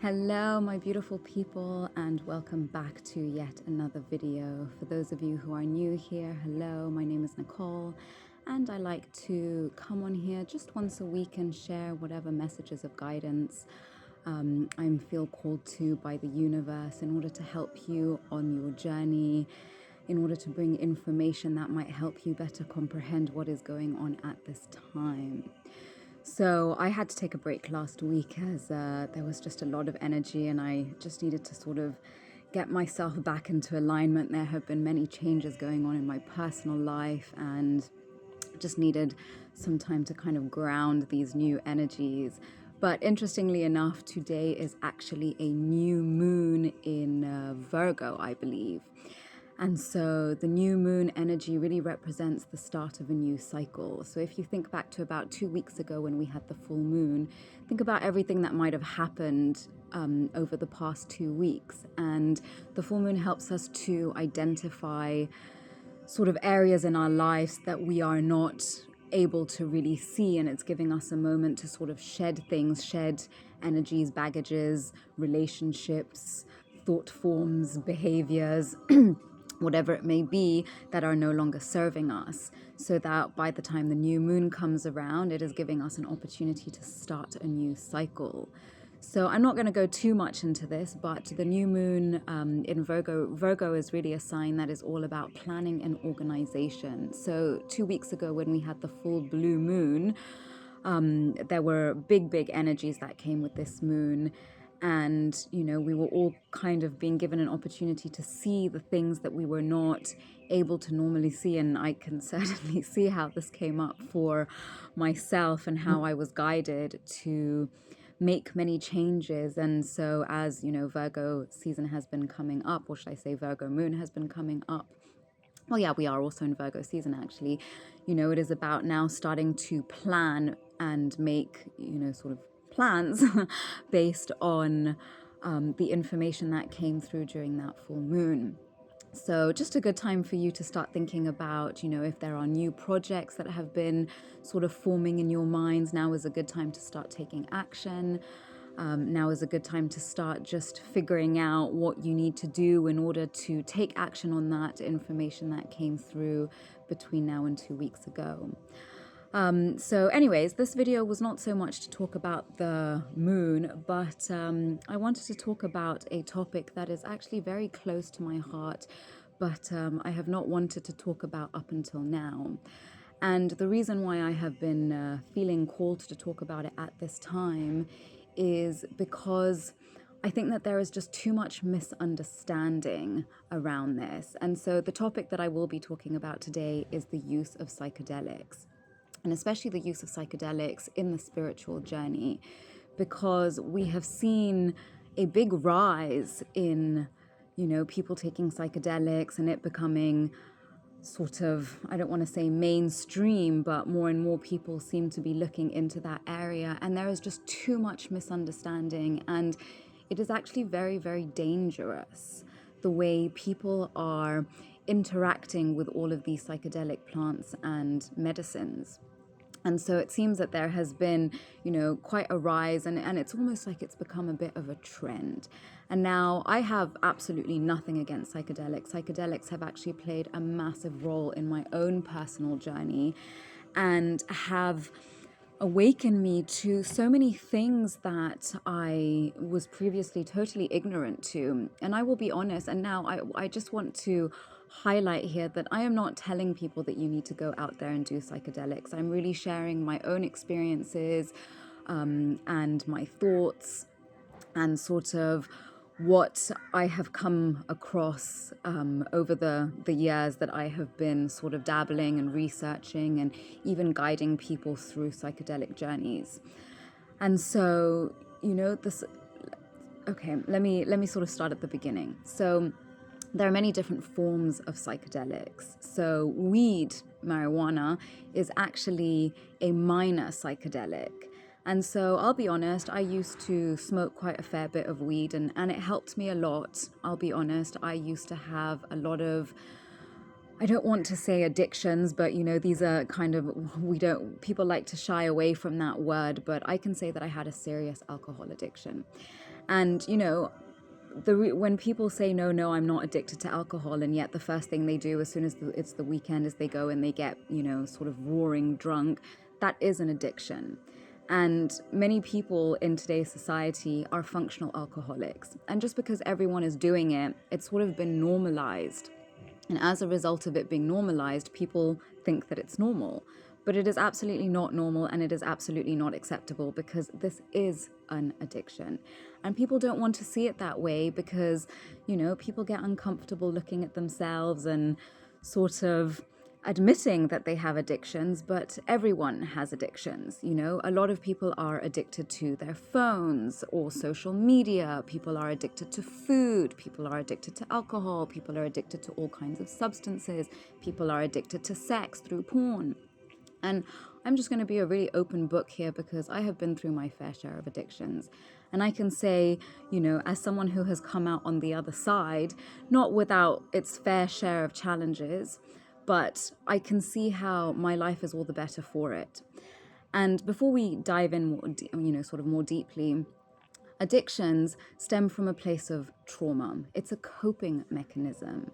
Hello, my beautiful people, and welcome back to yet another video. For those of you who are new here, hello, my name is Nicole, and I like to come on here just once a week and share whatever messages of guidance I feel called to by the universe in order to help you on your journey, in order to bring information that might help you better comprehend what is going on at this time. So I had to take a break last week as there was just a lot of energy and I just needed to sort of get myself back into alignment. There have been many changes going on in my personal life and just needed some time to kind of ground these new energies. But interestingly enough, today is actually a new moon in Virgo, I believe. And so the new moon energy really represents the start of a new cycle. So if you think back to about 2 weeks ago when we had the full moon, think about everything that might have happened over the past 2 weeks. And the full moon helps us to identify sort of areas in our lives that we are not able to really see, and it's giving us a moment to sort of shed things, shed energies, baggages, relationships, thought forms, behaviors, whatever it may be, that are no longer serving us, so that by the time the new moon comes around, it is giving us an opportunity to start a new cycle. So I'm not going to go too much into this, but the new moon in Virgo is really a sign that is all about planning and organization. So 2 weeks ago when we had the full blue moon, there were big energies that came with this moon. And, you know, we were all kind of being given an opportunity to see the things that we were not able to normally see. And I can certainly see how this came up for myself and how I was guided to make many changes. And so as, you know, Virgo season has been coming up, or should I say Virgo moon has been coming up. Well, yeah, we are also in Virgo season, actually. You know, it is about now starting to plan and make, you know, sort of plans based on the information that came through during that full moon. So just a good time for you to start thinking about, you know, if there are new projects that have been sort of forming in your minds. Now is a good time to start taking action. Now is a good time to start just figuring out what you need to do in order to take action on that information that came through between now and 2 weeks ago. So anyways, this video was not so much to talk about the moon, but I wanted to talk about a topic that is actually very close to my heart, but I have not wanted to talk about up until now. And the reason why I have been feeling called to talk about it at this time is because I think that there is just too much misunderstanding around this. And so the topic that I will be talking about today is the use of psychedelics, and especially the use of psychedelics in the spiritual journey, because we have seen a big rise in, you know, people taking psychedelics and it becoming sort of, I don't want to say mainstream, but more and more people seem to be looking into that area. And there is just too much misunderstanding. And it is actually very dangerous the way people are interacting with all of these psychedelic plants and medicines. And so it seems that there has been, you know, quite a rise, and it's almost like it's become a bit of a trend. And now I have absolutely nothing against psychedelics. Psychedelics have actually played a massive role in my own personal journey and have awakened me to so many things that I was previously totally ignorant to. And I will be honest, and now I just want to highlight here that I am not telling people that you need to go out there and do psychedelics. I'm really sharing my own experiences and my thoughts and sort of what I have come across over the years that I have been sort of dabbling and researching and even guiding people through psychedelic journeys. And so, you know, let me sort of start at the beginning. So there are many different forms of psychedelics. So weed, marijuana, is actually a minor psychedelic. And so I'll be honest, I used to smoke quite a fair bit of weed and it helped me a lot. I'll be honest, I used to have a lot of I don't want to say addictions, but these are kind of, people like to shy away from that word, but I can say that I had a serious alcohol addiction. And, when people say, no, I'm not addicted to alcohol, and yet the first thing they do as soon as it's the weekend is they go and they get, sort of roaring drunk, that is an addiction. And many people in today's society are functional alcoholics. And just because everyone is doing it, it's sort of been normalized. And as a result of it being normalized, people think that it's normal. But it is absolutely not normal, and it is absolutely not acceptable, because this is an addiction. And people don't want to see it that way because, people get uncomfortable looking at themselves and sort of admitting that they have addictions, but everyone has addictions. A lot of people are addicted to their phones or social media. People are addicted to food. People are addicted to alcohol. People are addicted to all kinds of substances. People are addicted to sex through porn. And I'm just going to be a really open book here because I have been through my fair share of addictions. And I can say, as someone who has come out on the other side, not without its fair share of challenges, but I can see how my life is all the better for it. And before we dive in more deeply, addictions stem from a place of trauma. It's a coping mechanism.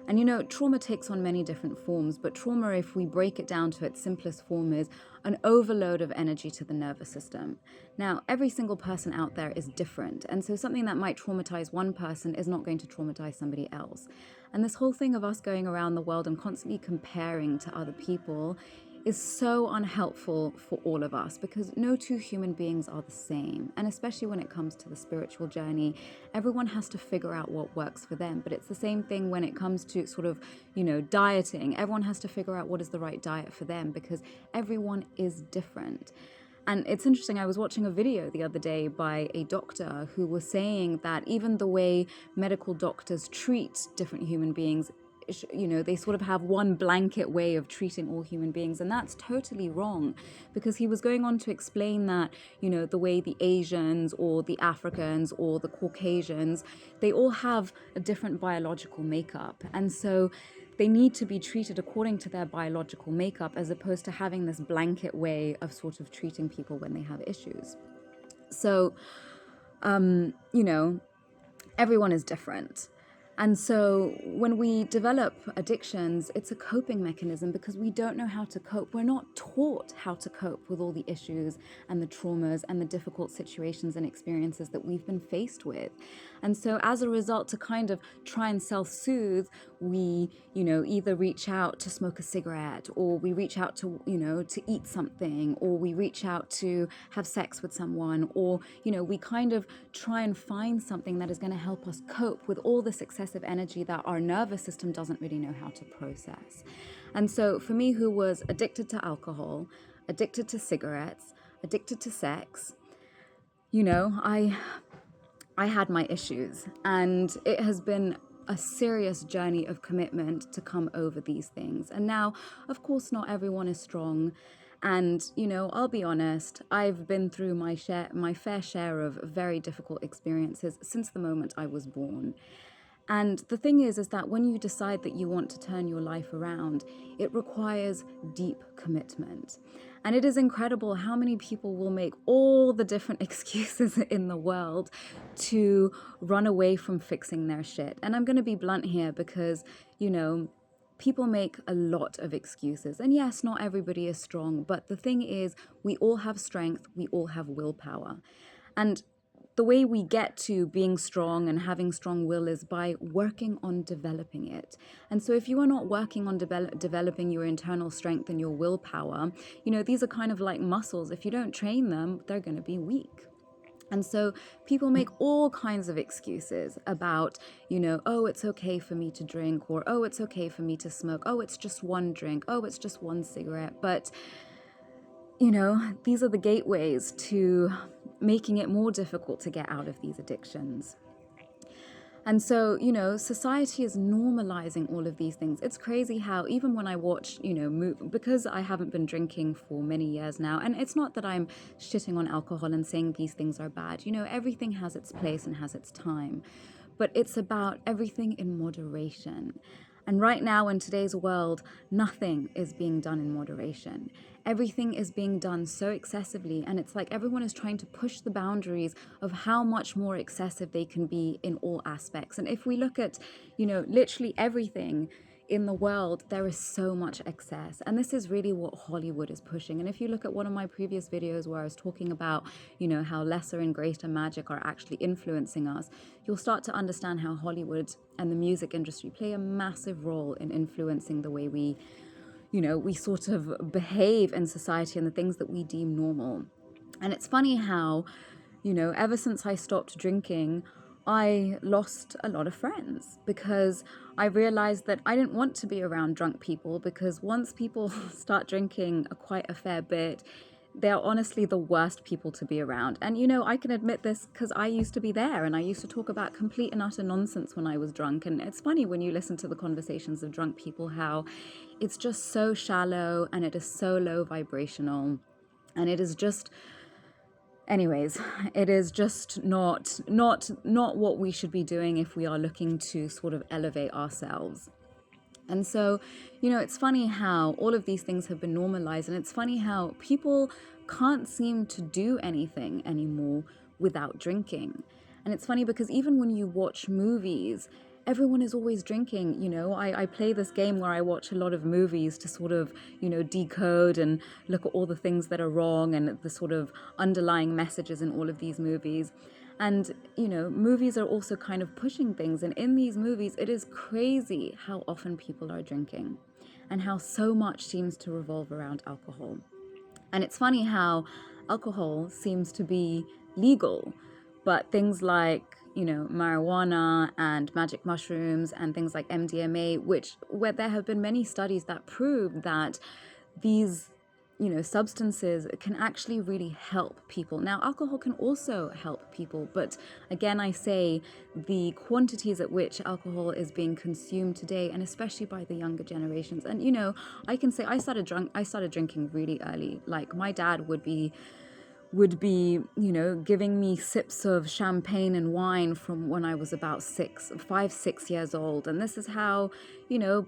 And trauma takes on many different forms, but trauma, if we break it down to its simplest form, is an overload of energy to the nervous system. Now, every single person out there is different, and so something that might traumatize one person is not going to traumatize somebody else. And this whole thing of us going around the world and constantly comparing to other people is so unhelpful for all of us, because no two human beings are the same. And especially when it comes to the spiritual journey, everyone has to figure out what works for them. But it's the same thing when it comes to sort of, dieting. Everyone has to figure out what is the right diet for them, because everyone is different. And it's interesting, I was watching a video the other day by a doctor who was saying that even the way medical doctors treat different human beings, they sort of have one blanket way of treating all human beings, and that's totally wrong, because he was going on to explain that, the way the Asians or the Africans or the Caucasians, they all have a different biological makeup, and so they need to be treated according to their biological makeup, as opposed to having this blanket way of sort of treating people when they have issues. So, everyone is different. And so when we develop addictions, it's a coping mechanism because we don't know how to cope. We're not taught how to cope with all the issues and the traumas and the difficult situations and experiences that we've been faced with. And so as a result, to kind of try and self-soothe, we, either reach out to smoke a cigarette, or we reach out to, to eat something, or we reach out to have sex with someone, or, we kind of try and find something that is going to help us cope with all this excessive energy that our nervous system doesn't really know how to process. And so for me, who was addicted to alcohol, addicted to cigarettes, addicted to sex, I had my issues, and it has been a serious journey of commitment to come over these things. And now, of course, not everyone is strong. And, I'll be honest, I've been through my fair share of very difficult experiences since the moment I was born. And the thing is that when you decide that you want to turn your life around, it requires deep commitment. And it is incredible how many people will make all the different excuses in the world to run away from fixing their shit. And I'm going to be blunt here because, people make a lot of excuses. And yes, not everybody is strong, but the thing is, we all have strength, we all have willpower. And the way we get to being strong and having strong will is by working on developing it. And so if you are not working on developing your internal strength and your willpower, these are kind of like muscles. If you don't train them, they're going to be weak. And so people make all kinds of excuses about, oh, it's okay for me to drink, or, oh, it's okay for me to smoke. Oh, it's just one drink. Oh, it's just one cigarette. But, these are the gateways to making it more difficult to get out of these addictions. And so, society is normalizing all of these things. It's crazy how even when I watch, because I haven't been drinking for many years now, and it's not that I'm shitting on alcohol and saying these things are bad. Everything has its place and has its time. But it's about everything in moderation. And right now in today's world, nothing is being done in moderation. Everything is being done so excessively, and it's like everyone is trying to push the boundaries of how much more excessive they can be in all aspects. And if we look at, literally everything in the world, there is so much excess, and this is really what Hollywood is pushing. And if you look at one of my previous videos where I was talking about how lesser and greater magic are actually influencing us, you'll start to understand how Hollywood and the music industry play a massive role in influencing the way we sort of behave in society and the things that we deem normal. And it's funny how ever since I stopped drinking, I lost a lot of friends because I realized that I didn't want to be around drunk people, because once people start drinking quite a fair bit, they're honestly the worst people to be around. And I can admit this because I used to be there, and I used to talk about complete and utter nonsense when I was drunk. And it's funny when you listen to the conversations of drunk people, how it's just so shallow and it is so low vibrational, and it is just, anyways, it is just not what we should be doing if we are looking to sort of elevate ourselves. And so, it's funny how all of these things have been normalized, and it's funny how people can't seem to do anything anymore without drinking. And it's funny because even when you watch movies, everyone is always drinking. I play this game where I watch a lot of movies to sort of, decode and look at all the things that are wrong and the sort of underlying messages in all of these movies. And, movies are also kind of pushing things. And in these movies, it is crazy how often people are drinking and how so much seems to revolve around alcohol. And it's funny how alcohol seems to be legal, but things like, marijuana and magic mushrooms and things like MDMA, where there have been many studies that prove that these substances can actually really help people. Now, alcohol can also help people, but again, I say the quantities at which alcohol is being consumed today, and especially by the younger generations. And I can say I started drinking really early. Like, my dad would be giving me sips of champagne and wine from when I was about 6 years old. And this is how,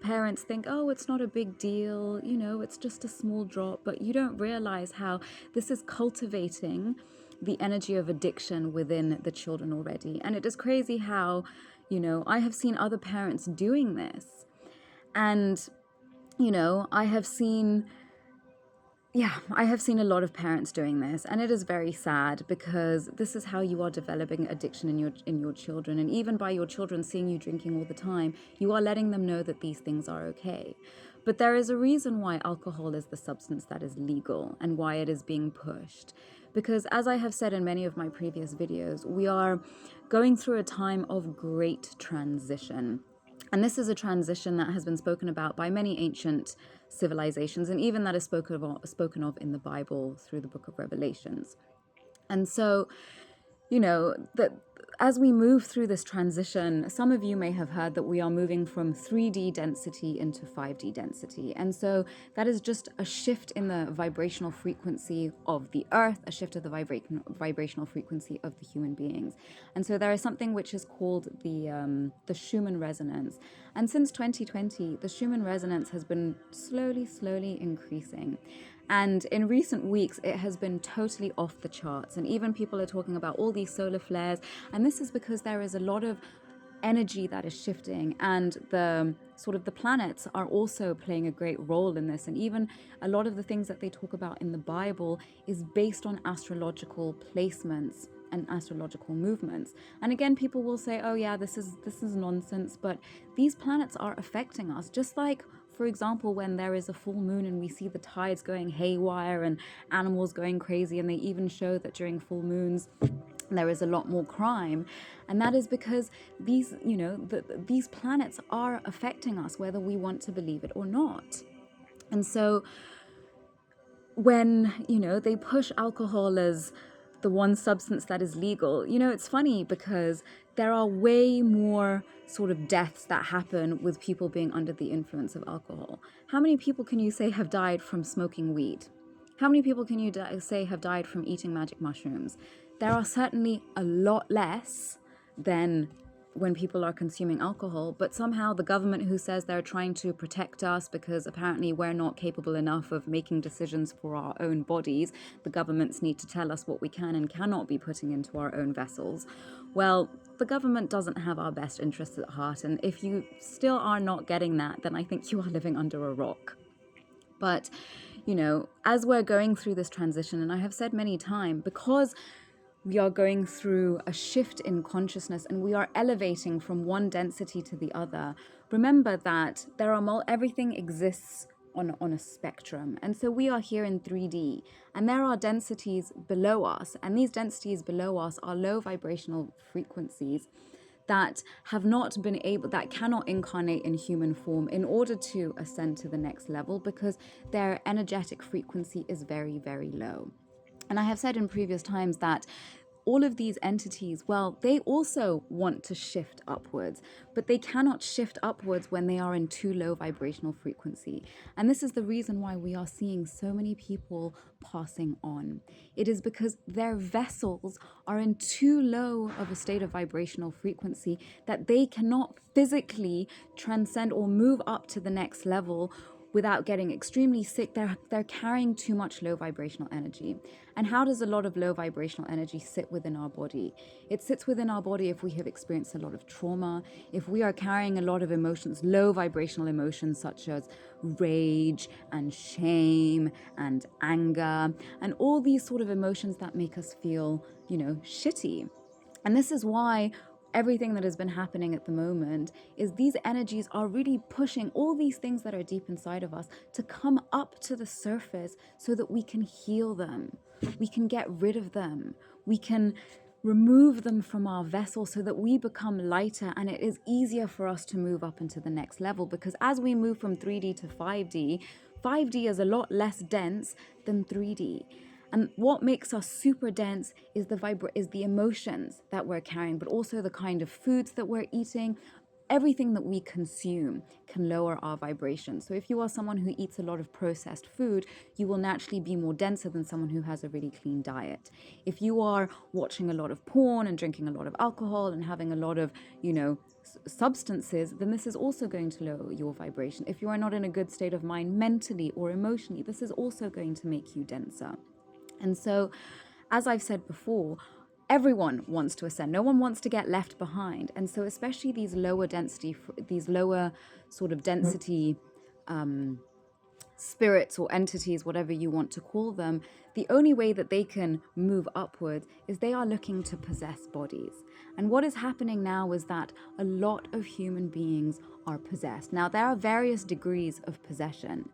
parents think, oh, it's not a big deal, it's just a small drop. But you don't realize how this is cultivating the energy of addiction within the children already. And it is crazy how, I have seen other parents doing this. And, I have seen a lot of parents doing this, and it is very sad because this is how you are developing addiction in your children. And even by your children seeing you drinking all the time, you are letting them know that these things are okay. But there is a reason why alcohol is the substance that is legal and why it is being pushed. Because as I have said in many of my previous videos, we are going through a time of great transition. And this is a transition that has been spoken about by many ancient civilizations, and even that is spoken of in the Bible through the book of Revelations. And so, that as we move through this transition, some of you may have heard that we are moving from 3D density into 5D density. And so that is just a shift in the vibrational frequency of the earth, a shift of the vibrational frequency of the human beings. And so there is something which is called the Schumann resonance. And since 2020, the Schumann resonance has been slowly increasing. And in recent weeks, it has been totally off the charts. And even people are talking about all these solar flares. And this is because there is a lot of energy that is shifting. And the planets are also playing a great role in this. And even a lot of the things that they talk about in the Bible is based on astrological placements and astrological movements. And again, people will say, oh yeah, this is nonsense. But these planets are affecting us, just like, for example, when there is a full moon and we see the tides going haywire and animals going crazy, and they even show that during full moons there is a lot more crime. And that is because these planets are affecting us, whether we want to believe it or not. And so when, they push alcohol as the one substance that is legal, it's funny because there are way more sort of deaths that happen with people being under the influence of alcohol. How many people can you say have died from smoking weed? How many people can you say have died from eating magic mushrooms? There are certainly a lot less than when people are consuming alcohol, but somehow the government, who says they're trying to protect us because apparently we're not capable enough of making decisions for our own bodies, the governments need to tell us what we can and cannot be putting into our own vessels. Well, the government doesn't have our best interests at heart, and if you still are not getting that, then I think you are living under a rock. But, you know, as we're going through this transition, and I have said many times, because we are going through a shift in consciousness and we are elevating from one density to the other, remember that everything exists on a spectrum. And so we are here in 3D, and there are densities below us, and these densities below us are low vibrational frequencies that have not been able, that cannot incarnate in human form in order to ascend to the next level, because their energetic frequency is very, very low. And I have said in previous times that all of these entities, well, they also want to shift upwards, but they cannot shift upwards when they are in too low vibrational frequency. And this is the reason why we are seeing so many people passing on. It is because their vessels are in too low of a state of vibrational frequency that they cannot physically transcend or move up to the next level without getting extremely sick. They're carrying too much low vibrational energy. And how does a lot of low vibrational energy sit within our body? It sits within our body if we have experienced a lot of trauma, if we are carrying a lot of emotions, low vibrational emotions such as rage and shame and anger, and all these sort of emotions that make us feel, you know, shitty. And this is why everything that has been happening at the moment is these energies are really pushing all these things that are deep inside of us to come up to the surface so that we can heal them. We can get rid of them. We can remove them from our vessel so that we become lighter, and it is easier for us to move up into the next level, because as we move from 3D to 5D, 5D is a lot less dense than 3D. And what makes us super dense is the emotions that we're carrying, but also the kind of foods that we're eating. Everything that we consume can lower our vibration. So if you are someone who eats a lot of processed food, you will naturally be more denser than someone who has a really clean diet. If you are watching a lot of porn and drinking a lot of alcohol and having a lot of, you know, substances, then this is also going to lower your vibration. If you are not in a good state of mind mentally or emotionally, this is also going to make you denser. And so, as I've said before, everyone wants to ascend. No one wants to get left behind. And so especially these lower sort of density spirits or entities, whatever you want to call them, the only way that they can move upwards is they are looking to possess bodies. And what is happening now is that a lot of human beings are possessed. Now, there are various degrees of possession.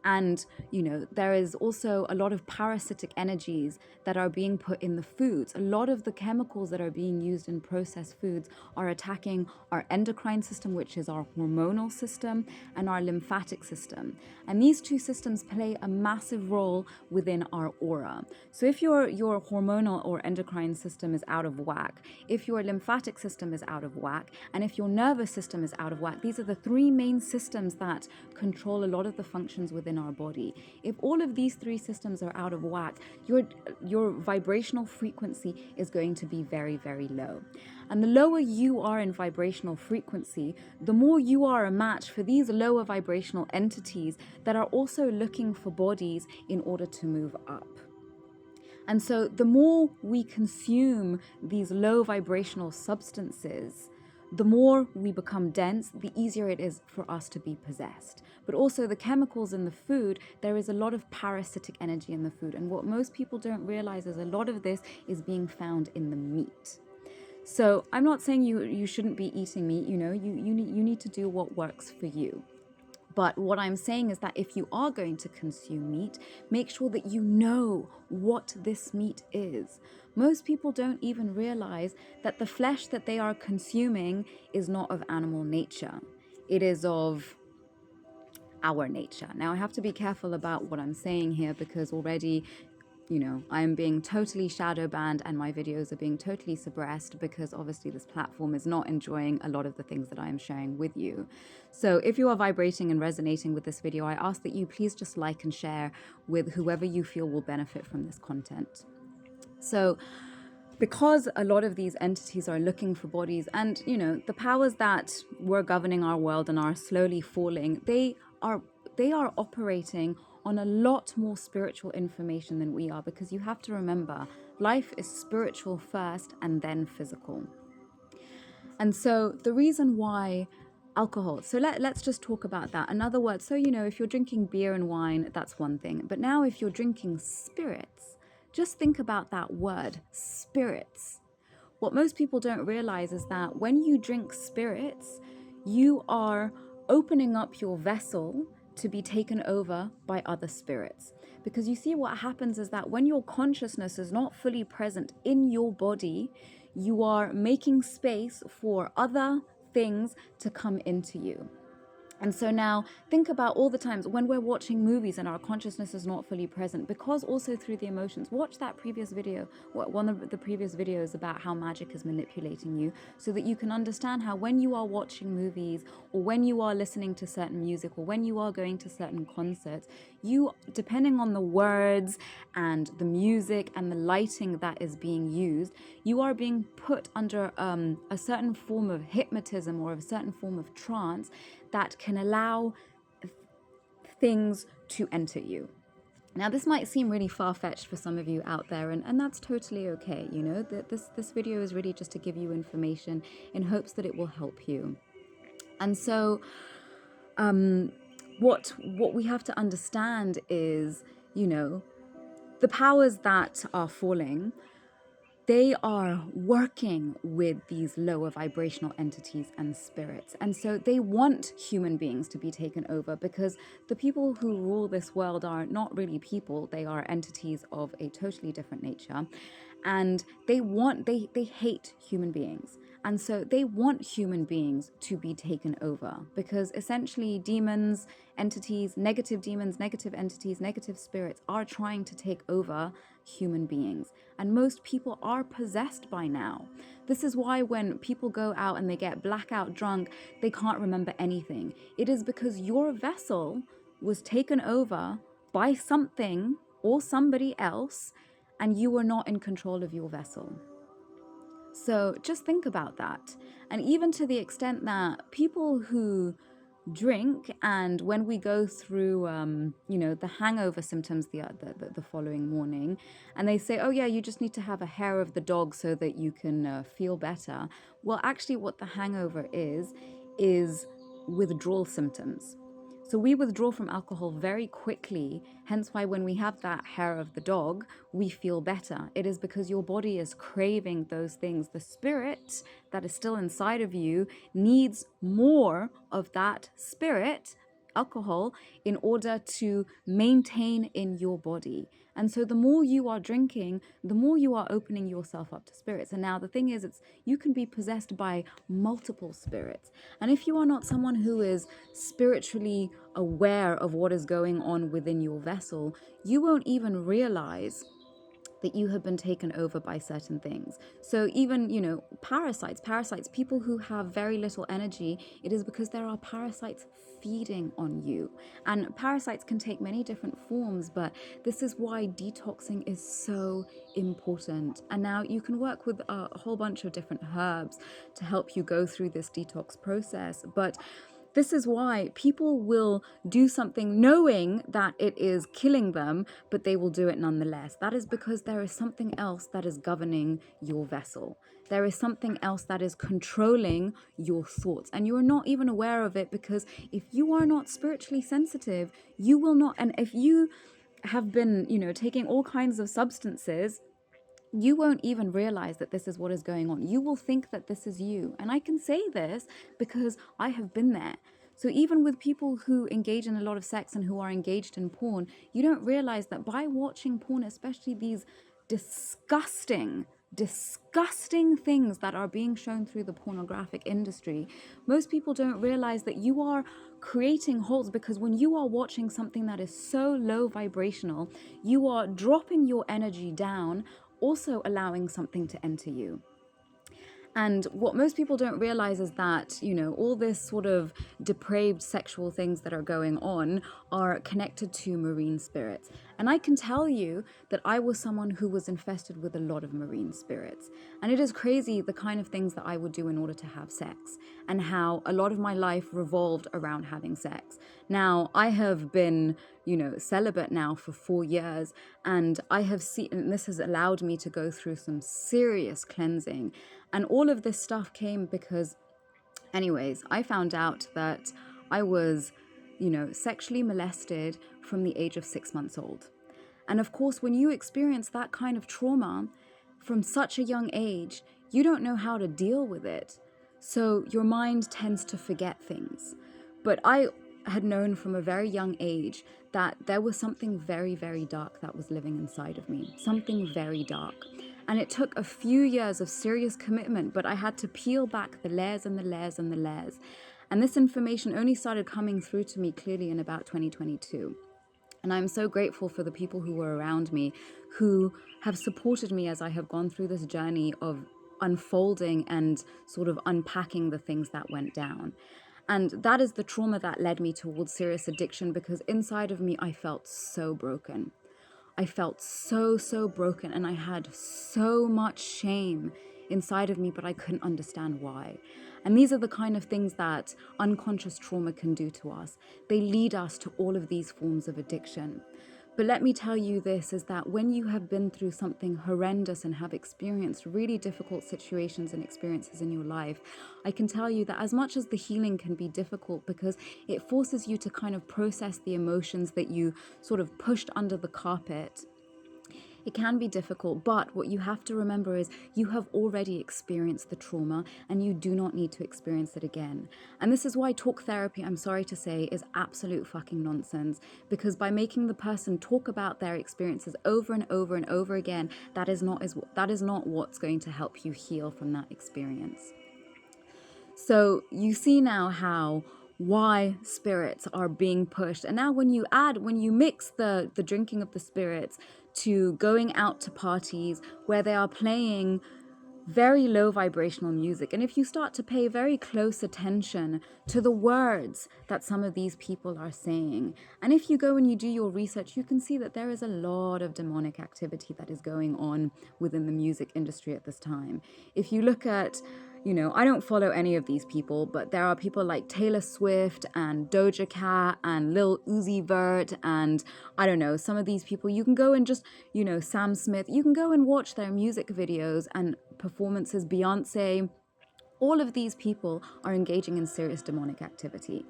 And, you know, there is also a lot of parasitic energies that are being put in the foods. A lot of the chemicals that are being used in processed foods are attacking our endocrine system, which is our hormonal system, and our lymphatic system. And these two systems play a massive role within our aura. So if your hormonal or endocrine system is out of whack, if your lymphatic system is out of whack, and if your nervous system is out of whack, these are the three main systems that control a lot of the functions within our body. If all of these three systems are out of whack, your vibrational frequency is going to be very, very low. And the lower you are in vibrational frequency, the more you are a match for these lower vibrational entities that are also looking for bodies in order to move up. And so the more we consume these low vibrational substances, the more we become dense, the easier it is for us to be possessed. But also the chemicals in the food, there is a lot of parasitic energy in the food. And what most people don't realize is a lot of this is being found in the meat. So I'm not saying you shouldn't be eating meat, you know, you need to do what works for you. But what I'm saying is that if you are going to consume meat, make sure that you know what this meat is. Most people don't even realize that the flesh that they are consuming is not of animal nature. It is of our nature. Now, I have to be careful about what I'm saying here, because already, you know, I'm being totally shadow banned and my videos are being totally suppressed, because obviously this platform is not enjoying a lot of the things that I am sharing with you. So if you are vibrating and resonating with this video, I ask that you please just like and share with whoever you feel will benefit from this content. So because a lot of these entities are looking for bodies, and the powers that were governing our world and are slowly falling, they are operating on a lot more spiritual information than we are, because you have to remember, life is spiritual first and then physical. And so the reason why alcohol, so let's just talk about that. Another word, so if you're drinking beer and wine, that's one thing. But now if you're drinking spirits, just think about that word, spirits. What most people don't realize is that when you drink spirits, you are opening up your vessel to be taken over by other spirits. Because you see, what happens is that when your consciousness is not fully present in your body, you are making space for other things to come into you. And so now think about all the times when we're watching movies and our consciousness is not fully present, because also through the emotions. Watch that previous video, one of the previous videos about how magic is manipulating you, so that you can understand how when you are watching movies, or when you are listening to certain music, or when you are going to certain concerts, you, depending on the words and the music and the lighting that is being used, you are being put under a certain form of hypnotism or a certain form of trance that can allow things to enter you. Now, this might seem really far-fetched for some of you out there, and that's totally okay. This video is really just to give you information in hopes that it will help you. And so what we have to understand is, the powers that are falling, they are working with these lower vibrational entities and spirits. And so they want human beings to be taken over, because the people who rule this world are not really people. They are entities of a totally different nature. And they hate human beings. And so they want human beings to be taken over, because essentially demons, entities, negative entities, negative spirits are trying to take over human beings. And most people are possessed by now. This is why when people go out and they get blackout drunk, they can't remember anything. It is because your vessel was taken over by something or somebody else, and you were not in control of your vessel. So just think about that. And even to the extent that people who drink, and when we go through the hangover symptoms the following morning, and they say, oh yeah, you just need to have a hair of the dog so that you can feel better. Well, actually what the hangover is withdrawal symptoms. So we withdraw from alcohol very quickly, hence why when we have that hair of the dog, we feel better. It is because your body is craving those things. The spirit that is still inside of you needs more of that spirit, alcohol, in order to maintain in your body. And so the more you are drinking, the more you are opening yourself up to spirits. And now the thing is, you can be possessed by multiple spirits. And if you are not someone who is spiritually aware of what is going on within your vessel, you won't even realize that you have been taken over by certain things. So even, parasites, people who have very little energy, it is because there are parasites feeding on you. And parasites can take many different forms, but this is why detoxing is so important. And now you can work with a whole bunch of different herbs to help you go through this detox process. But this is why people will do something knowing that it is killing them, but they will do it nonetheless. That is because there is something else that is governing your vessel. There is something else that is controlling your thoughts, and you are not even aware of it, because if you are not spiritually sensitive, you will not. And if you have been, taking all kinds of substances, you won't even realize that this is what is going on. You will think that this is you. And I can say this because I have been there. So even with people who engage in a lot of sex and who are engaged in porn, you don't realize that by watching porn, especially these disgusting things that are being shown through the pornographic industry, most people don't realize that you are creating holes, because when you are watching something that is so low vibrational, you are dropping your energy down, also allowing something to enter you. And what most people don't realize is that, all this sort of depraved sexual things that are going on are connected to marine spirits. And I can tell you that I was someone who was infested with a lot of marine spirits. And it is crazy the kind of things that I would do in order to have sex, and how a lot of my life revolved around having sex. Now, I have been, celibate now for 4 years, and I have seen, and this has allowed me to go through some serious cleansing. And all of this stuff came because, anyways, I found out that I was, sexually molested from the age of 6 months old. And of course, when you experience that kind of trauma from such a young age, you don't know how to deal with it. So your mind tends to forget things. But I had known from a very young age that there was something very, very dark that was living inside of me. Something very dark. And it took a few years of serious commitment, but I had to peel back the layers and the layers and the layers. And this information only started coming through to me clearly in about 2022. And I'm so grateful for the people who were around me, who have supported me as I have gone through this journey of unfolding and sort of unpacking the things that went down. And that is the trauma that led me towards serious addiction, because inside of me, I felt so broken. I felt so, so broken, and I had so much shame inside of me, but I couldn't understand why. And these are the kind of things that unconscious trauma can do to us. They lead us to all of these forms of addiction. But let me tell you this, is that when you have been through something horrendous and have experienced really difficult situations and experiences in your life, I can tell you that as much as the healing can be difficult because it forces you to kind of process the emotions that you sort of pushed under the carpet, it can be difficult, but what you have to remember is you have already experienced the trauma and you do not need to experience it again. And this is why talk therapy, I'm sorry to say, is absolute fucking nonsense, because by making the person talk about their experiences over and over and over again, that is not what's going to help you heal from that experience. So you see now why spirits are being pushed. And now when you mix the drinking of the spirits to going out to parties where they are playing very low vibrational music, and if you start to pay very close attention to the words that some of these people are saying, and if you go and you do your research, you can see that there is a lot of demonic activity that is going on within the music industry at this time. If you look at, I don't follow any of these people, but there are people like Taylor Swift and Doja Cat and Lil Uzi Vert, and I don't know, some of these people, you can go and just, Sam Smith, you can go and watch their music videos and performances, Beyonce. All of these people are engaging in serious demonic activity.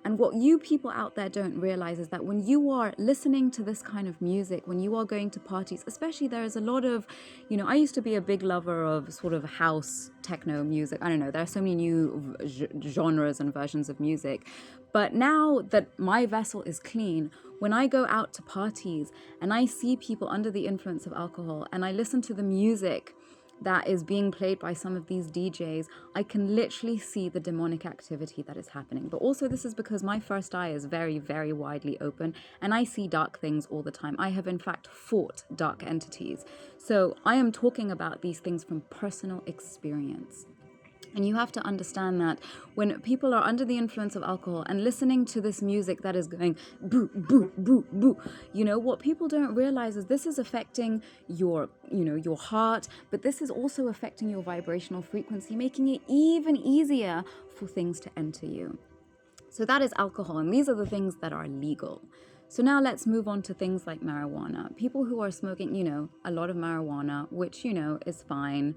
And what you people out there don't realize is that when you are listening to this kind of music, when you are going to parties, especially, there is a lot of, I used to be a big lover of sort of house techno music. I don't know, there are so many new genres and versions of music. But now that my vessel is clean, when I go out to parties and I see people under the influence of alcohol and I listen to the music that is being played by some of these DJs, I can literally see the demonic activity that is happening. But also this is because my first eye is very, very widely open and I see dark things all the time. I have in fact fought dark entities. So I am talking about these things from personal experience. And you have to understand that when people are under the influence of alcohol and listening to this music that is going boo, boo, boo, boo, what people don't realize is this is affecting your heart, but this is also affecting your vibrational frequency, making it even easier for things to enter you. So that is alcohol, and these are the things that are legal. So now let's move on to things like marijuana. People who are smoking, a lot of marijuana, which, is fine.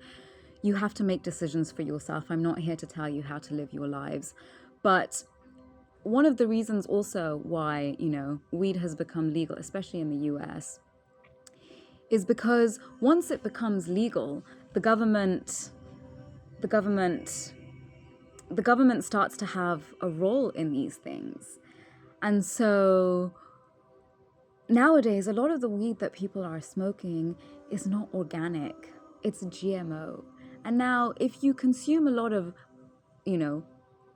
You have to make decisions for yourself. I'm not here to tell you how to live your lives. But one of the reasons also why, weed has become legal, especially in the US, is because once it becomes legal, the government starts to have a role in these things. And so nowadays, a lot of the weed that people are smoking is not organic. It's GMO. And now if you consume a lot of,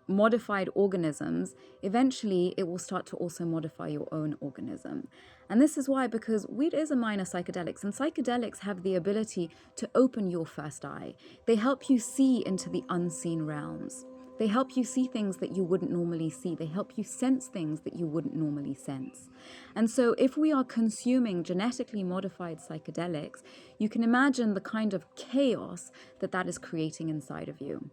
modified organisms, eventually it will start to also modify your own organism. And this is why, because weed is a minor psychedelics, and psychedelics have the ability to open your first eye. They help you see into the unseen realms. They help you see things that you wouldn't normally see. They help you sense things that you wouldn't normally sense. And so if we are consuming genetically modified psychedelics, you can imagine the kind of chaos that that is creating inside of you.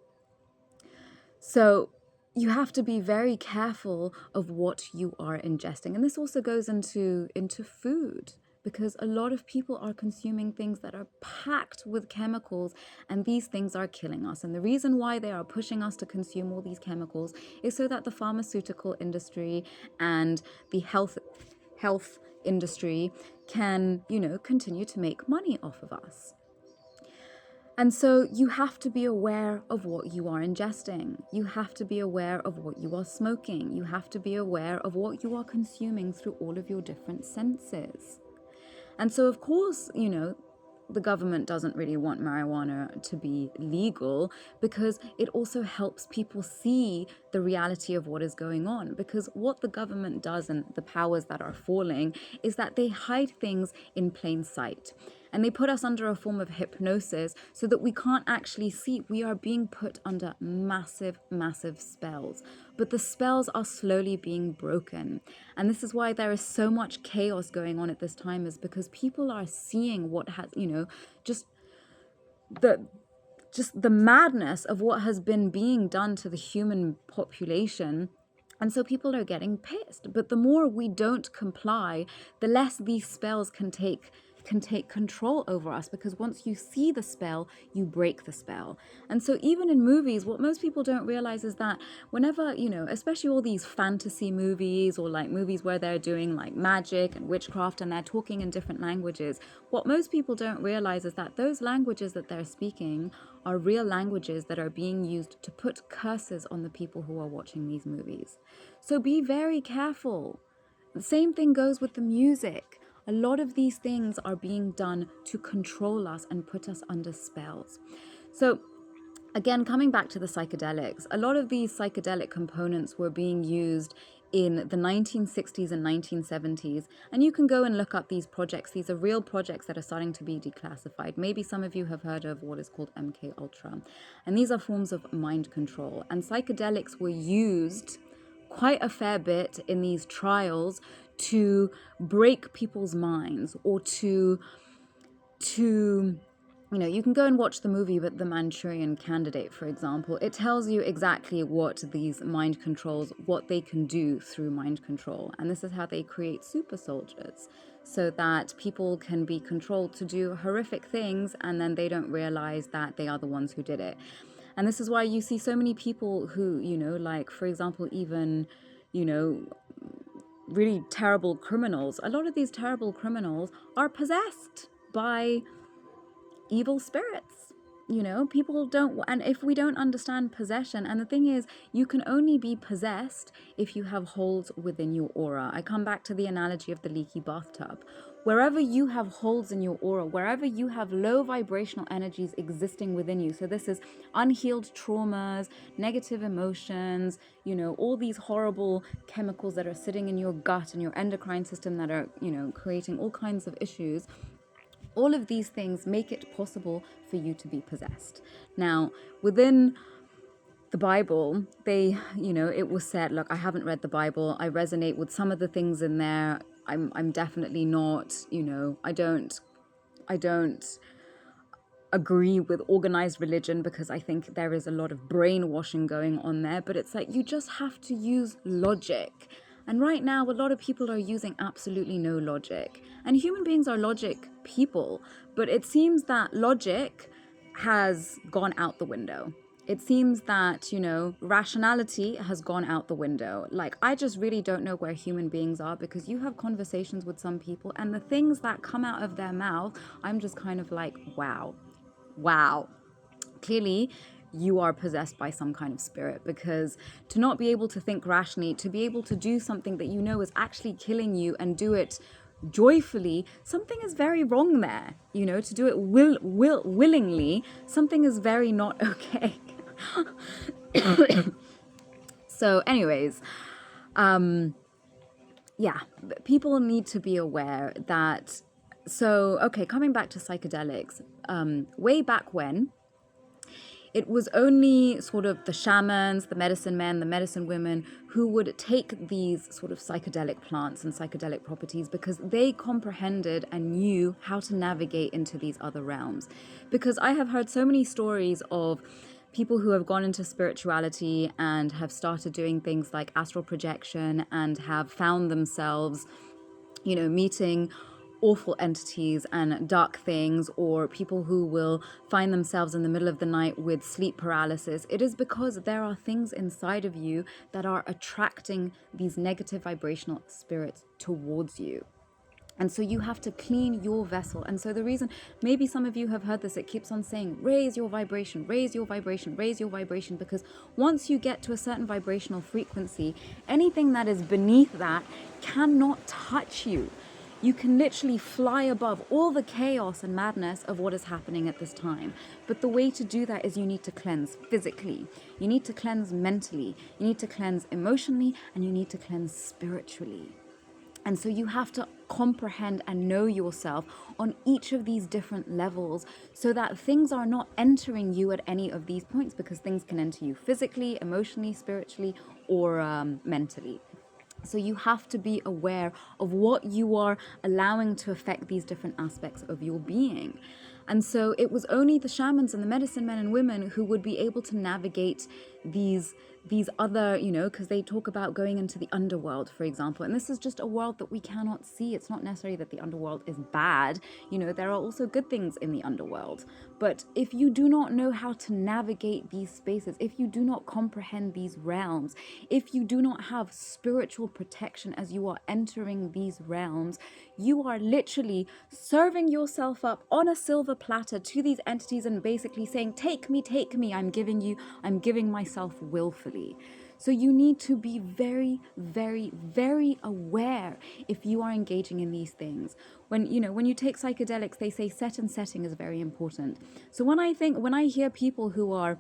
So you have to be very careful of what you are ingesting. And this also goes into food, because a lot of people are consuming things that are packed with chemicals, and these things are killing us. And the reason why they are pushing us to consume all these chemicals is so that the pharmaceutical industry and the health industry can, continue to make money off of us. And so you have to be aware of what you are ingesting. You have to be aware of what you are smoking. You have to be aware of what you are consuming through all of your different senses. And so, of course, the government doesn't really want marijuana to be legal, because it also helps people see the reality of what is going on. Because what the government does, and the powers that are falling, is that they hide things in plain sight. And they put us under a form of hypnosis so that we can't actually see. We are being put under massive, massive spells. But the spells are slowly being broken. And this is why there is so much chaos going on at this time, is because people are seeing what has, just the madness of what has been being done to the human population. And so people are getting pissed. But the more we don't comply, the less these spells can take control over us, because once you see the spell, you break the spell. And so even in movies, what most people don't realize is that whenever, especially all these fantasy movies, or like movies where they're doing like magic and witchcraft and they're talking in different languages, what most people don't realize is that those languages that they're speaking are real languages that are being used to put curses on the people who are watching these movies. So be very careful. The same thing goes with the music. A lot of these things are being done to control us and put us under spells. So again, coming back to the psychedelics, a lot of these psychedelic components were being used in the 1960s and 1970s. And you can go and look up these projects. These are real projects that are starting to be declassified. Maybe some of you have heard of what is called MK Ultra. And these are forms of mind control. And psychedelics were used quite a fair bit in these trials to break people's minds, or to you can go and watch the movie, but The Manchurian Candidate, for example, it tells you exactly what these mind controls, what they can do through mind control. And this is how they create super soldiers, so that people can be controlled to do horrific things, and then they don't realize that they are the ones who did it. And this is why you see so many people who, like, for example, even, really terrible criminals. A lot of these terrible criminals are possessed by evil spirits. People don't, and if we don't understand possession, and the thing is, you can only be possessed if you have holes within your aura. I come back to the analogy of the leaky bathtub. Wherever you have holes in your aura, wherever you have low vibrational energies existing within you, so this is unhealed traumas, negative emotions, all these horrible chemicals that are sitting in your gut and your endocrine system that are, creating all kinds of issues. All of these things make it possible for you to be possessed. Now, within the Bible, it was said, look, I haven't read the Bible. I resonate with some of the things in there. I'm definitely not, I don't agree with organized religion, because I think there is a lot of brainwashing going on there. But it's like, you just have to use logic. And right now, a lot of people are using absolutely no logic. And human beings are logic people. But it seems that logic has gone out the window. It seems that, rationality has gone out the window. Like, I just really don't know where human beings are, because you have conversations with some people, and the things that come out of their mouth, I'm just kind of like, wow. Clearly, you are possessed by some kind of spirit, because to not be able to think rationally, to be able to do something that is actually killing you, and do it joyfully, something is very wrong there. To do it willingly, something is very not okay. So anyways, people need to be aware that, coming back to psychedelics, way back when, it was only sort of the shamans, the medicine men, the medicine women who would take these sort of psychedelic plants and psychedelic properties because they comprehended and knew how to navigate into these other realms. Because I have heard so many stories of people who have gone into spirituality and have started doing things like astral projection and have found themselves, meeting awful entities and dark things, or people who will find themselves in the middle of the night with sleep paralysis. It is because there are things inside of you that are attracting these negative vibrational spirits towards you. And so you have to clean your vessel. And so the reason, maybe some of you have heard this, it keeps on saying, raise your vibration, raise your vibration, raise your vibration, because once you get to a certain vibrational frequency, anything that is beneath that cannot touch you. You can literally fly above all the chaos and madness of what is happening at this time. But the way to do that is you need to cleanse physically, you need to cleanse mentally, you need to cleanse emotionally, and you need to cleanse spiritually. And so you have to comprehend and know yourself on each of these different levels so that things are not entering you at any of these points, because things can enter you physically, emotionally, spiritually, or mentally. So you have to be aware of what you are allowing to affect these different aspects of your being. And so it was only the shamans and the medicine men and women who would be able to navigate these other, because they talk about going into the underworld, for example. And this is just a world that we cannot see. It's not necessarily that the underworld is bad. There are also good things in the underworld. But if you do not know how to navigate these spaces, if you do not comprehend these realms, if you do not have spiritual protection as you are entering these realms, you are literally serving yourself up on a silver platter to these entities and basically saying, take me, I'm giving myself willfully. So you need to be very, very, very aware if you are engaging in these things. When you take psychedelics, they say set and setting is very important. So when I hear people who are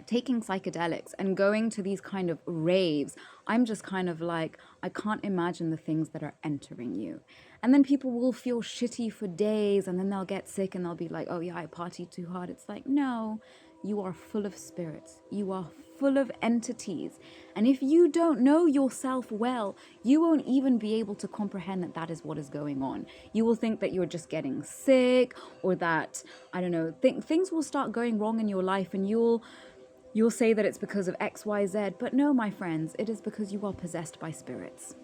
taking psychedelics and going to these kind of raves, I'm just kind of like, I can't imagine the things that are entering you. And then people will feel shitty for days, and then they'll get sick and they'll be like, oh yeah, I partied too hard. It's like, no, you are full of spirits. You are full of entities. And if you don't know yourself well, you won't even be able to comprehend that that is what is going on. You will think that you're just getting sick, or that, I don't know, things will start going wrong in your life, and you'll say that it's because of X, Y, Z. But no, my friends, it is because you are possessed by spirits.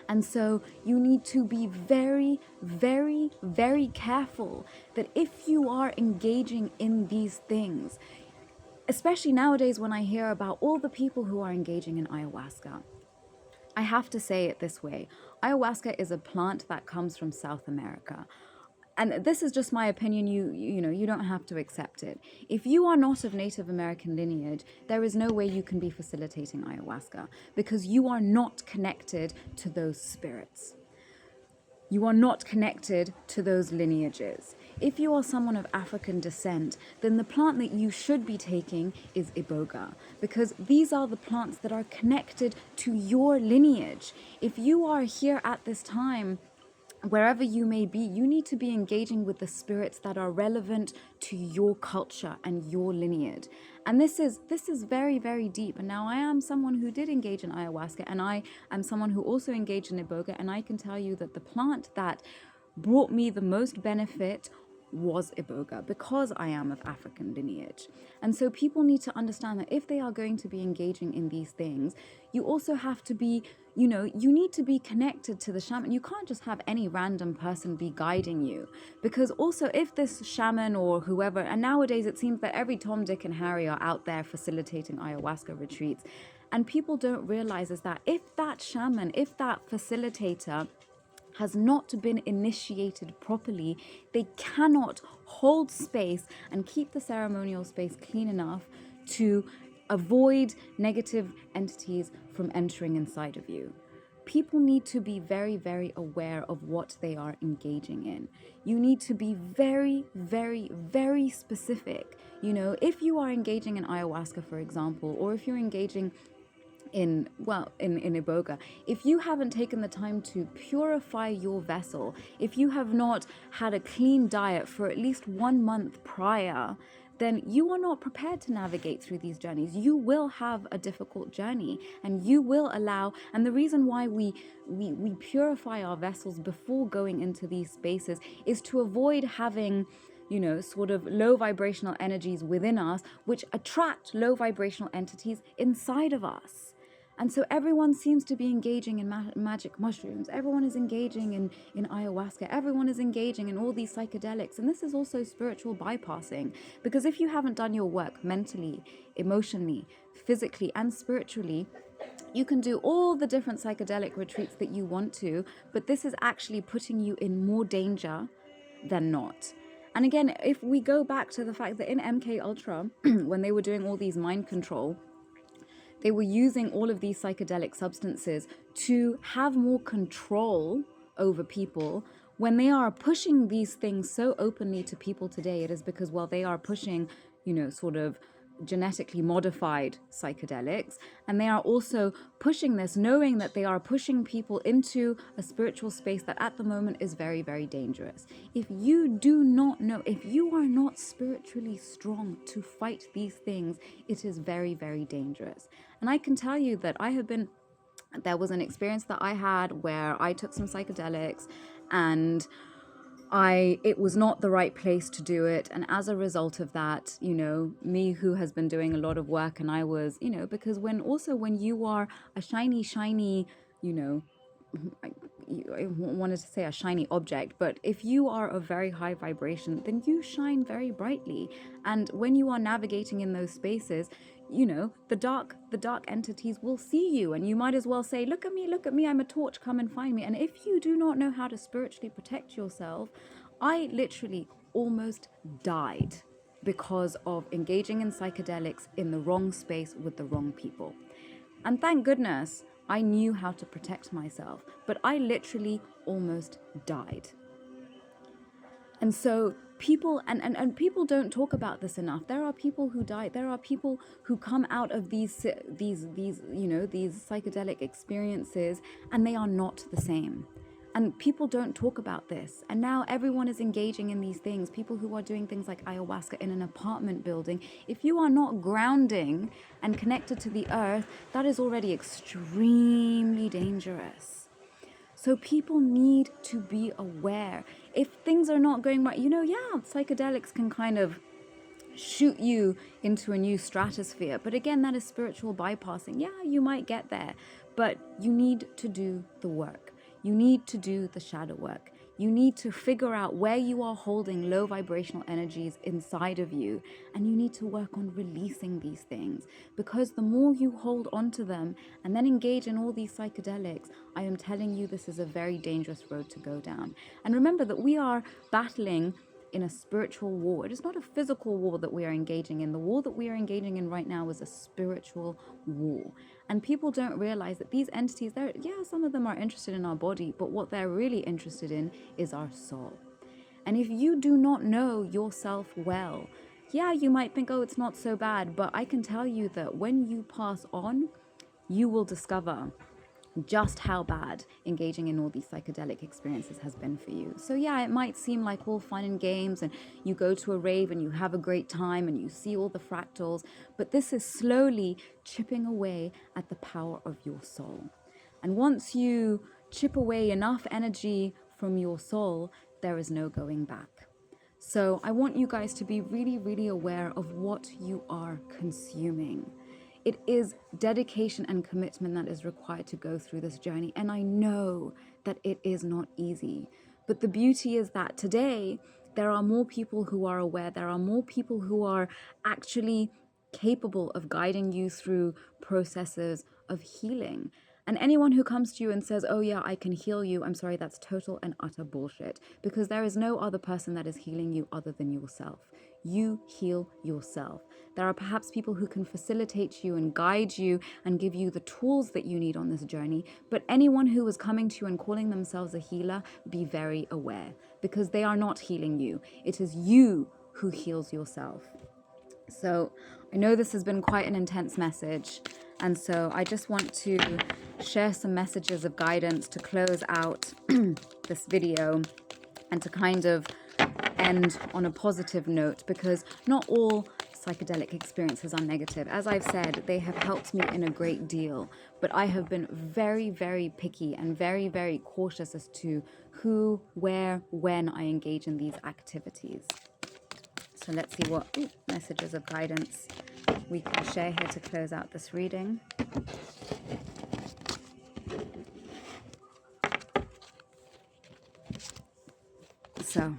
And so you need to be very, very, very careful that if you are engaging in these things, especially nowadays when I hear about all the people who are engaging in ayahuasca, I have to say it this way. Ayahuasca is a plant that comes from South America. And this is just my opinion, you don't have to accept it. If you are not of Native American lineage, there is no way you can be facilitating ayahuasca, because you are not connected to those spirits. You are not connected to those lineages. If you are someone of African descent, then the plant that you should be taking is iboga, because these are the plants that are connected to your lineage. If you are here at this time, wherever you may be, you need to be engaging with the spirits that are relevant to your culture and your lineage. And this is very, very deep. And now I am someone who did engage in ayahuasca, and I am someone who also engaged in iboga, and I can tell you that the plant that brought me the most benefit was iboga, because I am of African lineage. And so people need to understand that if they are going to be engaging in these things, you also have to be, you need to be connected to the shaman. You can't just have any random person be guiding you, because also if this shaman or whoever, and nowadays it seems that every Tom, Dick and Harry are out there facilitating ayahuasca retreats, and people don't realize is that if that shaman, if that facilitator has not been initiated properly, they cannot hold space and keep the ceremonial space clean enough to avoid negative entities from entering inside of you. People need to be very, very aware of what they are engaging in. You need to be very, very, very specific. If you are engaging in ayahuasca, for example, or if you're engaging in iboga, if you haven't taken the time to purify your vessel, if you have not had a clean diet for at least 1 month prior, then you are not prepared to navigate through these journeys. You will have a difficult journey, and you will allow, and the reason why we purify our vessels before going into these spaces is to avoid having, you know, sort of low vibrational energies within us, which attract low vibrational entities inside of us. And so everyone seems to be engaging in magic mushrooms. Everyone is engaging in ayahuasca. Everyone is engaging in all these psychedelics. And this is also spiritual bypassing. Because if you haven't done your work mentally, emotionally, physically, and spiritually, you can do all the different psychedelic retreats that you want to, but this is actually putting you in more danger than not. And again, if we go back to the fact that in MK Ultra, when they were doing all these mind control, they were using all of these psychedelic substances to have more control over people. When they are pushing these things so openly to people today, it is because, well, they are pushing, you know, sort of genetically modified psychedelics, and they are also pushing this knowing that they are pushing people into a spiritual space that at the moment is very, very dangerous. If you do not know, if you are not spiritually strong to fight these things, it is very, very dangerous. And I can tell you that there was an experience that I had where I took some psychedelics, and it was not the right place to do it. And as a result of that, you know, me who has been doing a lot of work, and I was, you know, because when you are a shiny, you know, I wanted to say a shiny object, but if you are of very high vibration, then you shine very brightly. And when you are navigating in those spaces, you know, the dark entities will see you, and you might as well say, look at me, I'm a torch, come and find me. And if you do not know how to spiritually protect yourself, I literally almost died because of engaging in psychedelics in the wrong space with the wrong people. And thank goodness I knew how to protect myself, but I literally almost died. And so people, and people don't talk about this enough. There are people who die. There are people who come out of these you know, these psychedelic experiences, and they are not the same. And people don't talk about this. And now everyone is engaging in these things. People who are doing things like ayahuasca in an apartment building. If you are not grounding and connected to the earth, that is already extremely dangerous. So people need to be aware. If things are not going right, you know, yeah, psychedelics can kind of shoot you into a new stratosphere. But again, that is spiritual bypassing. Yeah, you might get there, but you need to do the work. You need to do the shadow work. You need to figure out where you are holding low vibrational energies inside of you, and you need to work on releasing these things, because the more you hold on to them and then engage in all these psychedelics, I am telling you, this is a very dangerous road to go down. And remember that we are battling in a spiritual war. It is not a physical war that we are engaging in. The war that we are engaging in right now is a spiritual war. And people don't realize that these entities, some of them are interested in our body, but what they're really interested in is our soul. And if you do not know yourself well, yeah, you might think, oh, it's not so bad, but I can tell you that when you pass on, you will discover just how bad engaging in all these psychedelic experiences has been for you. So yeah, it might seem like all fun and games, and you go to a rave and you have a great time and you see all the fractals, but this is slowly chipping away at the power of your soul. And once you chip away enough energy from your soul, there is no going back. So I want you guys to be really, really aware of what you are consuming. It is dedication and commitment that is required to go through this journey. And I know that it is not easy. But the beauty is that today, there are more people who are aware. There are more people who are actually capable of guiding you through processes of healing. And anyone who comes to you and says, oh yeah, I can heal you, I'm sorry, that's total and utter bullshit. Because there is no other person that is healing you other than yourself. You heal yourself. There are perhaps people who can facilitate you and guide you and give you the tools that you need on this journey. But anyone who is coming to you and calling themselves a healer, be very aware, because they are not healing you. It is you who heals yourself. So I know this has been quite an intense message. And so I just want to share some messages of guidance to close out this video and to kind of end on a positive note, because not all psychedelic experiences are negative. As I've said, they have helped me in a great deal, but I have been very, very picky and very, very cautious as to who, where, when I engage in these activities. So let's see what messages of guidance we can share here to close out this reading. So,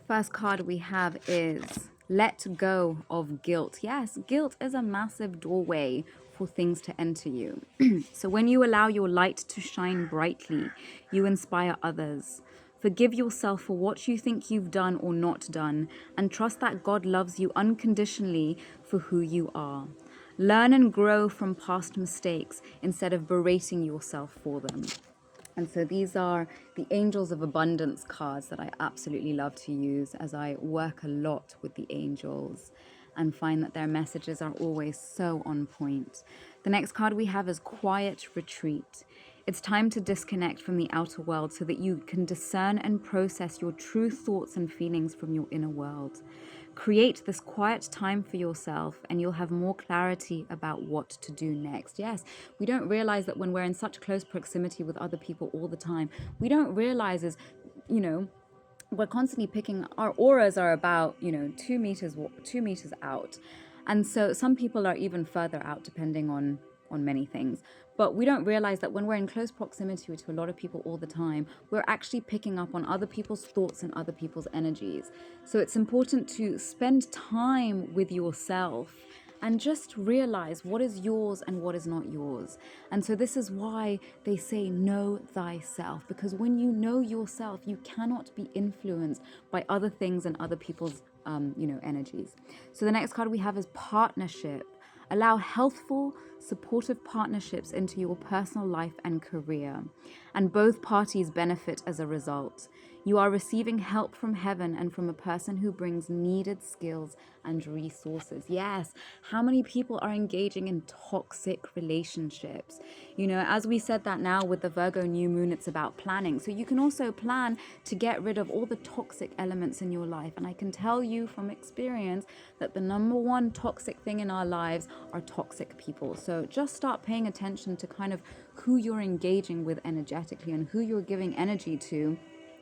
first card we have is let go of guilt. Yes, guilt is a massive doorway for things to enter you. So when you allow your light to shine brightly, you inspire others. Forgive yourself for what you think you've done or not done, and trust that God loves you unconditionally for who you are. Learn and grow from past mistakes instead of berating yourself for them. And so these are the Angels of Abundance cards that I absolutely love to use, as I work a lot with the angels and find that their messages are always so on point. The next card we have is Quiet Retreat. It's time to disconnect from the outer world so that you can discern and process your true thoughts and feelings from your inner world. Create this quiet time for yourself and you'll have more clarity about what to do next. Yes, we don't realize that when we're in such close proximity with other people all the time, we don't realize is, we're constantly picking, our auras are about, 2 meters out. And so some people are even further out depending on many things. But we don't realize that when we're in close proximity to a lot of people all the time, we're actually picking up on other people's thoughts and other people's energies. So it's important to spend time with yourself and just realize what is yours and what is not yours. And so this is why they say know thyself, because when you know yourself, you cannot be influenced by other things and other people's energies. So the next card we have is partnership. Allow healthful, supportive partnerships into your personal life and career, and both parties benefit as a result. You are receiving help from heaven and from a person who brings needed skills and resources. Yes, how many people are engaging in toxic relationships? As we said that now with the Virgo new moon, it's about planning. So you can also plan to get rid of all the toxic elements in your life. And I can tell you from experience that the number one toxic thing in our lives are toxic people. So just start paying attention to kind of who you're engaging with energetically and who you're giving energy to.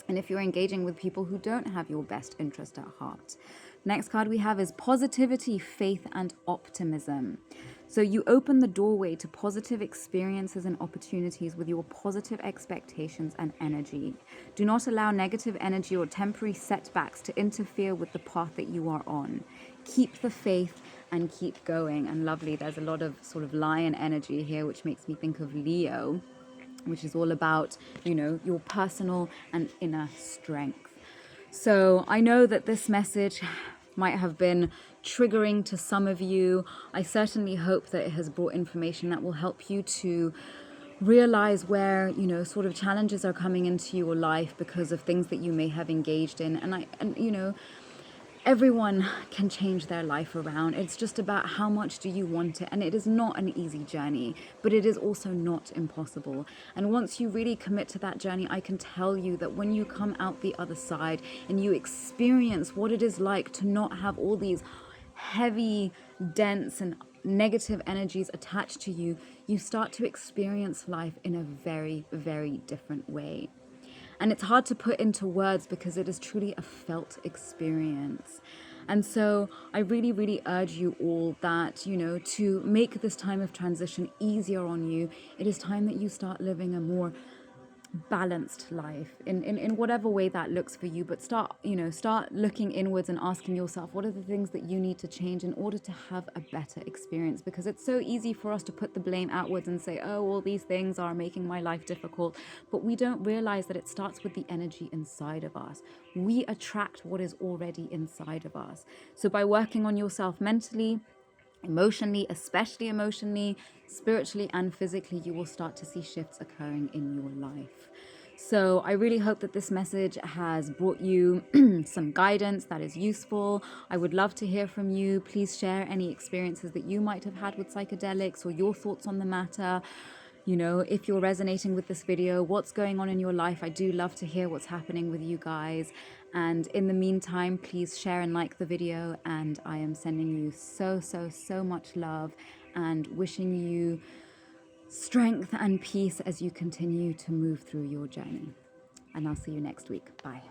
And if you're engaging with people who don't have your best interest at heart. Next card we have is positivity, faith, and optimism. So you open the doorway to positive experiences and opportunities with your positive expectations and energy. Do not allow negative energy or temporary setbacks to interfere with the path that you are on. Keep the faith and keep going. And lovely, there's a lot of sort of lion energy here, which makes me think of Leo, which is all about, your personal and inner strength. So I know that this message might have been triggering to some of you. I certainly hope that it has brought information that will help you to realize where, sort of challenges are coming into your life because of things that you may have engaged in. And everyone can change their life around. It's just about how much do you want it. And it is not an easy journey, but it is also not impossible. And once you really commit to that journey, I can tell you that when you come out the other side and you experience what it is like to not have all these heavy, dense, and negative energies attached to you, you start to experience life in a very, very different way. And it's hard to put into words because it is truly a felt experience. And so I really, really urge you all that, to make this time of transition easier on you, it is time that you start living a more balanced life in whatever way that looks for you. But start looking inwards and asking yourself, what are the things that you need to change in order to have a better experience? Because it's so easy for us to put the blame outwards and say, oh, all these things are making my life difficult. But we don't realize that it starts with the energy inside of us. We attract what is already inside of us. So by working on yourself mentally, emotionally, especially emotionally, spiritually, and physically, you will start to see shifts occurring in your life. So I really hope that this message has brought you some guidance that is useful. I would love to hear from you. Please share any experiences that you might have had with psychedelics or your thoughts on the matter. You know, if you're resonating with this video, what's going on in your life. I do love to hear what's happening with you guys. And in the meantime, please share and like the video. And I am sending you so much love and wishing you strength and peace as you continue to move through your journey. And I'll see you next week. Bye.